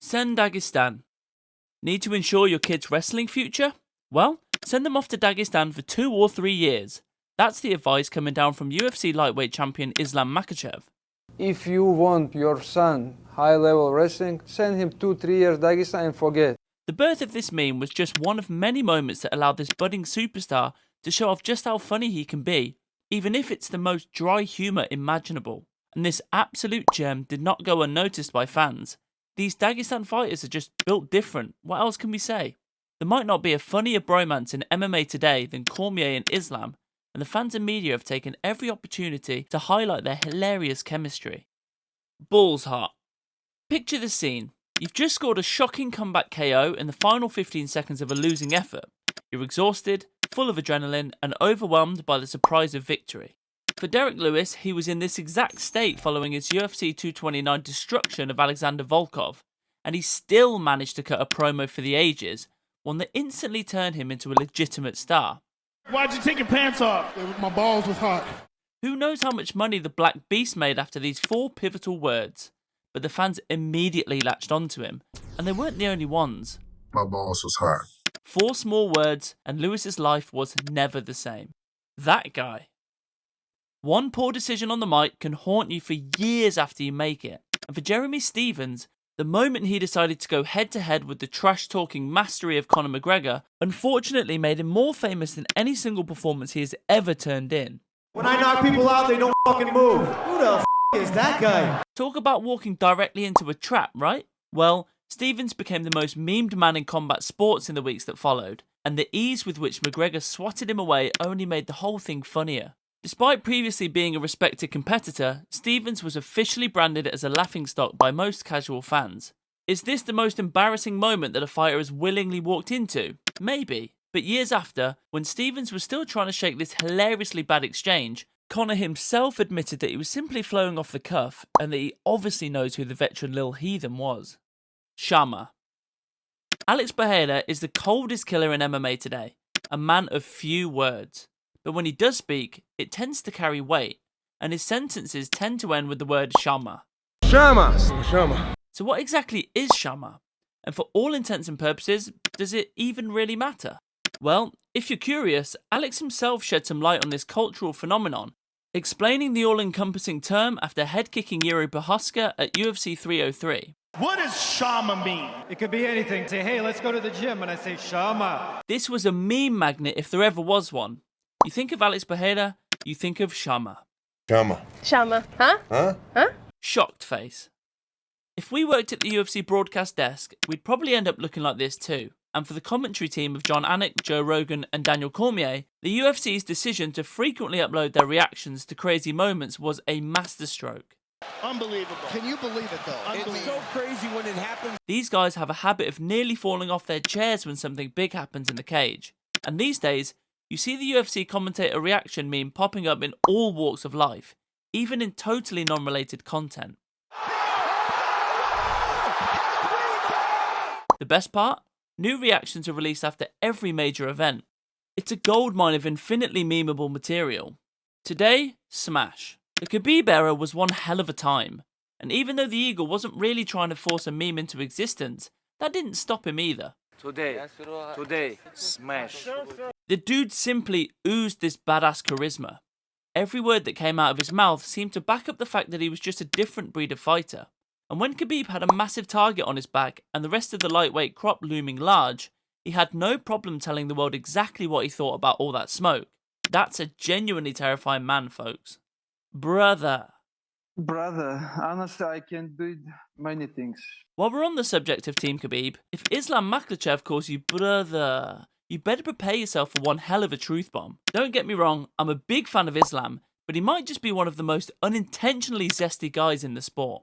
Send Dagestan. Need to ensure your kid's wrestling future? Well, send them off to Dagestan for 2 or 3 years. That's the advice coming down from UFC lightweight champion Islam Makhachev. If you want your son high-level wrestling, send him 2-3 years Dagestan and forget. The birth of this meme was just one of many moments that allowed this budding superstar to show off just how funny he can be, even if it's the most dry humour imaginable. And this absolute gem did not go unnoticed by fans. These Dagestan fighters are just built different, what else can we say? There might not be a funnier bromance in MMA today than Cormier and Islam, and the fans and media have taken every opportunity to highlight their hilarious chemistry. Balls hot. Picture the scene. You've just scored a shocking comeback KO in the final 15 seconds of a losing effort. You're exhausted, full of adrenaline, and overwhelmed by the surprise of victory. For Derrick Lewis, he was in this exact state following his UFC 229 destruction of Alexander Volkov, and he still managed to cut a promo for the ages, one that instantly turned him into a legitimate star. Why'd you take your pants off? My balls was hot. Who knows how much money the Black Beast made after these 4 pivotal words, but the fans immediately latched onto him, and they weren't the only ones. My balls was hot. 4 small words, and Lewis's life was never the same. That guy. One poor decision on the mic can haunt you for years after you make it, and for Jeremy Stephens, the moment he decided to go head-to-head with the trash-talking mastery of Conor McGregor unfortunately made him more famous than any single performance he has ever turned in. When I knock people out, they don't fucking move. Who the f*** is that guy? Talk about walking directly into a trap, right? Well, Stephens became the most memed man in combat sports in the weeks that followed, and the ease with which McGregor swatted him away only made the whole thing funnier. Despite previously being a respected competitor, Stephens was officially branded as a laughingstock by most casual fans. Is this the most embarrassing moment that a fighter has willingly walked into? Maybe. But years after, when Stephens was still trying to shake this hilariously bad exchange, Conor himself admitted that he was simply flowing off the cuff and that he obviously knows who the veteran Lil Heathen was. Chama. Alex Pereira is the coldest killer in MMA today, a man of few words. But when he does speak, it tends to carry weight, and his sentences tend to end with the word Chama. Chama! Chama. So what exactly is Chama? And for all intents and purposes, does it even really matter? Well, if you're curious, Alex himself shed some light on this cultural phenomenon, explaining the all-encompassing term after head-kicking Yuri Prohaska at UFC 303. What does Chama mean? It could be anything. Say, hey, let's go to the gym, and I say, Chama. This was a meme magnet if there ever was one. You think of Alex Pereira, you think of Chama. Chama. Chama, huh? Huh? Huh? Shocked face. If we worked at the UFC broadcast desk, we'd probably end up looking like this too. And for the commentary team of John Anik, Joe Rogan and Daniel Cormier, the UFC's decision to frequently upload their reactions to crazy moments was a masterstroke. Unbelievable. Can you believe it, though? It's so crazy when it happens. These guys have a habit of nearly falling off their chairs when something big happens in the cage. And these days, you see the UFC commentator reaction meme popping up in all walks of life, even in totally non-related content. The best part? New reactions are released after every major event. It's a goldmine of infinitely memeable material. Today, Smash. The Khabib era was one hell of a time, and even though the Eagle wasn't really trying to force a meme into existence, that didn't stop him either. Today, Smash. The dude simply oozed this badass charisma. Every word that came out of his mouth seemed to back up the fact that he was just a different breed of fighter. And when Khabib had a massive target on his back and the rest of the lightweight crop looming large, he had no problem telling the world exactly what he thought about all that smoke. That's a genuinely terrifying man, folks. Brother, Honestly, I can do many things. while we're on the subject of Team Khabib, if Islam Makhachev calls you brother, you better prepare yourself for one hell of a truth bomb. Don't get me wrong, I'm a big fan of Islam, but he might just be one of the most unintentionally zesty guys in the sport.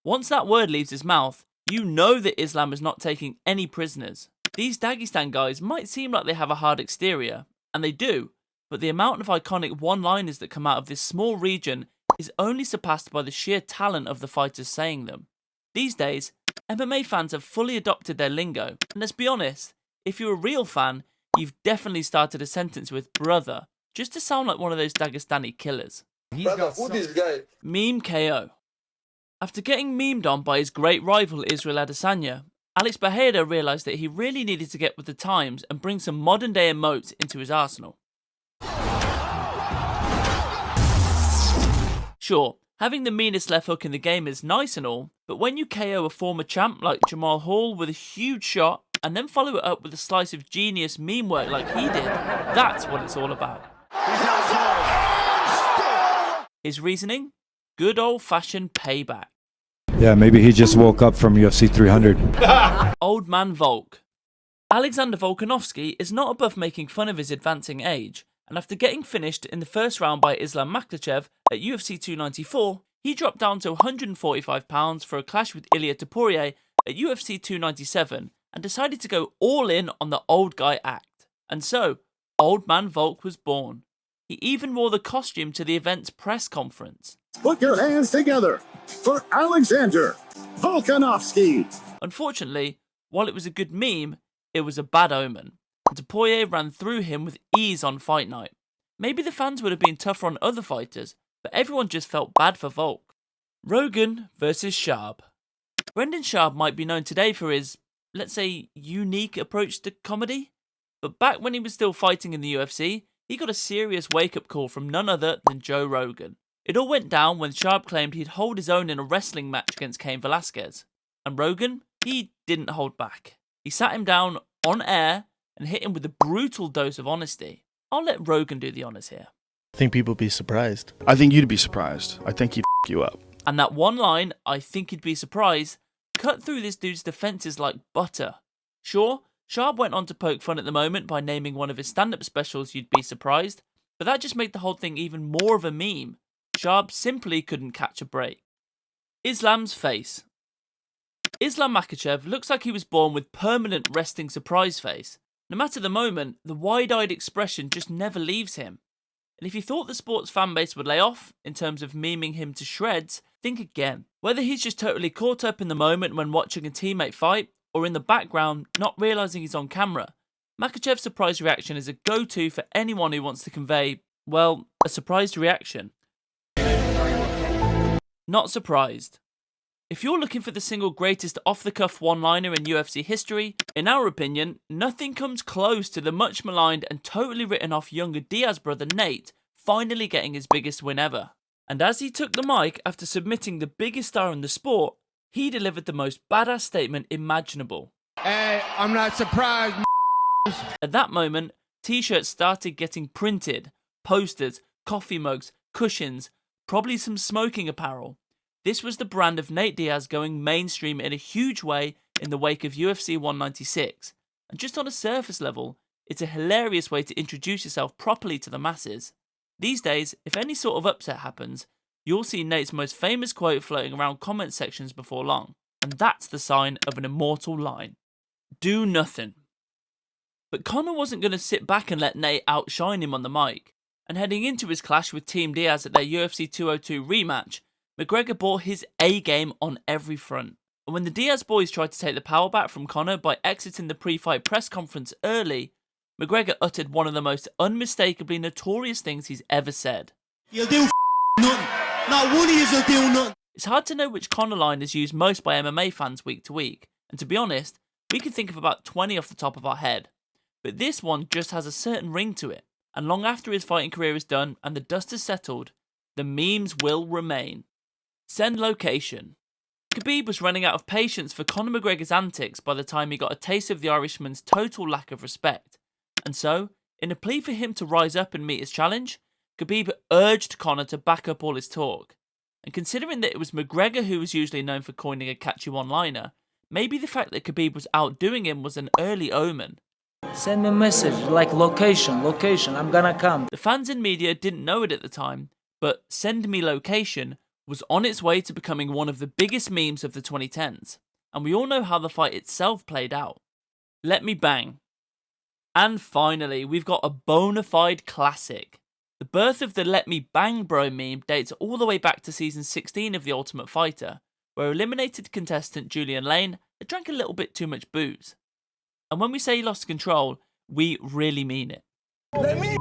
Once that word leaves his mouth, you know that Islam is not taking any prisoners. These Dagestan guys might seem like they have a hard exterior, and they do, but the amount of iconic one-liners that come out of this small region is only surpassed by the sheer talent of the fighters saying them. These days, MMA fans have fully adopted their lingo, and let's be honest, if you're a real fan, you've definitely started a sentence with brother, just to sound like one of those Dagestani killers. Brother, who this guy? Meme KO. After getting memed on by his great rival Israel Adesanya, Alex Pereira realised that he really needed to get with the times and bring some modern day emotes into his arsenal. Sure, having the meanest left hook in the game is nice and all, but when you KO a former champ like Jamal Hall with a huge shot and then follow it up with a slice of genius meme work like he did, that's what it's all about. His reasoning? Good old-fashioned payback. Yeah, maybe he just woke up from UFC 300. Old man Volk. Alexander Volkanovski is not above making fun of his advancing age, and after getting finished in the first round by Islam Makhachev at UFC 294, he dropped down to 145 pounds for a clash with Ilia Topuria at UFC 297 and decided to go all in on the old guy act. And so, Old Man Volk was born. He even wore the costume to the event's press conference. Put your hands together for Alexander Volkanovski. Unfortunately, while it was a good meme, it was a bad omen. And Topuria ran through him with ease on fight night. Maybe the fans would have been tougher on other fighters, but everyone just felt bad for Volk. Rogan versus Schaub. Brendan Schaub might be known today for his, let's say, unique approach to comedy, but back when he was still fighting in the UFC, he got a serious wake-up call from none other than Joe Rogan. It all went down when Schaub claimed he'd hold his own in a wrestling match against Cain Velasquez. And Rogan, he didn't hold back. He sat him down on air and hit him with a brutal dose of honesty. I'll let Rogan do the honours here. I think people would be surprised. I think you'd be surprised. I think he'd f you up. And that one line, I think he'd be surprised, cut through this dude's defences like butter. Sure, Schaub went on to poke fun at the moment by naming one of his stand-up specials You'd Be Surprised, but that just made the whole thing even more of a meme. Schaub simply couldn't catch a break. Islam's face. Islam Makhachev looks like he was born with permanent resting surprise face. No matter the moment, the wide-eyed expression just never leaves him. And if you thought the sport's fanbase would lay off in terms of memeing him to shreds, think again. Whether he's just totally caught up in the moment when watching a teammate fight, or in the background, not realising he's on camera, Makhachev's surprise reaction is a go-to for anyone who wants to convey, well, a surprised reaction. Not surprised. If you're looking for the single greatest off-the-cuff one-liner in UFC history, in our opinion, nothing comes close to the much maligned and totally written off younger Diaz brother Nate finally getting his biggest win ever. And as he took the mic after submitting the biggest star in the sport, he delivered the most badass statement imaginable. Hey, I'm not surprised. At that moment, t-shirts started getting printed, posters, coffee mugs, cushions, probably some smoking apparel. This was the brand of Nate Diaz going mainstream in a huge way in the wake of UFC 196. And just on a surface level, it's a hilarious way to introduce yourself properly to the masses. These days, if any sort of upset happens, you'll see Nate's most famous quote floating around comment sections before long. And that's the sign of an immortal line. Do nothing. But Conor wasn't going to sit back and let Nate outshine him on the mic. And heading into his clash with Team Diaz at their UFC 202 rematch, McGregor brought his A-game on every front. And when the Diaz boys tried to take the power back from Conor by exiting the pre-fight press conference early, McGregor uttered one of the most unmistakably notorious things he's ever said. You'll do nothing. Not one of you'll do nothing. It's hard to know which Conor line is used most by MMA fans week to week, and to be honest, we can think of about 20 off the top of our head. But this one just has a certain ring to it, and long after his fighting career is done and the dust has settled, the memes will remain. Send location. Khabib was running out of patience for Conor McGregor's antics by the time he got a taste of the Irishman's total lack of respect. And so, in a plea for him to rise up and meet his challenge, Khabib urged Conor to back up all his talk. And considering that it was McGregor who was usually known for coining a catchy one-liner, maybe the fact that Khabib was outdoing him was an early omen. Send me a message, like location, I'm gonna come. The fans and media didn't know it at the time, but send me location was on its way to becoming one of the biggest memes of the 2010s. And we all know how the fight itself played out. Let me bang. And finally, we've got a bona fide classic. The birth of the Let Me Bang Bro meme dates all the way back to season 16 of The Ultimate Fighter, where eliminated contestant Julian Lane had drank a little bit too much booze. And when we say he lost control, we really mean it. Let me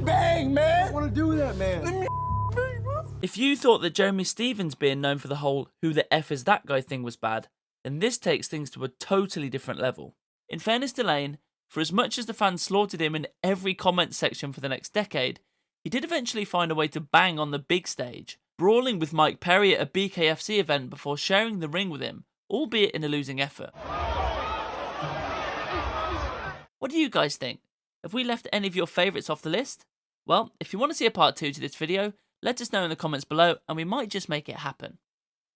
bang, man. I want to do that, man. Let me bang, bro. If you thought that Jeremy Stephens being known for the whole "who the F is that guy" thing was bad, then this takes things to a totally different level. In fairness to Lane, for as much as the fans slaughtered him in every comment section for the next decade, he did eventually find a way to bang on the big stage, brawling with Mike Perry at a BKFC event before sharing the ring with him, albeit in a losing effort. What do you guys think? Have we left any of your favourites off the list? Well, if you want to see a part 2 to this video, let us know in the comments below and we might just make it happen.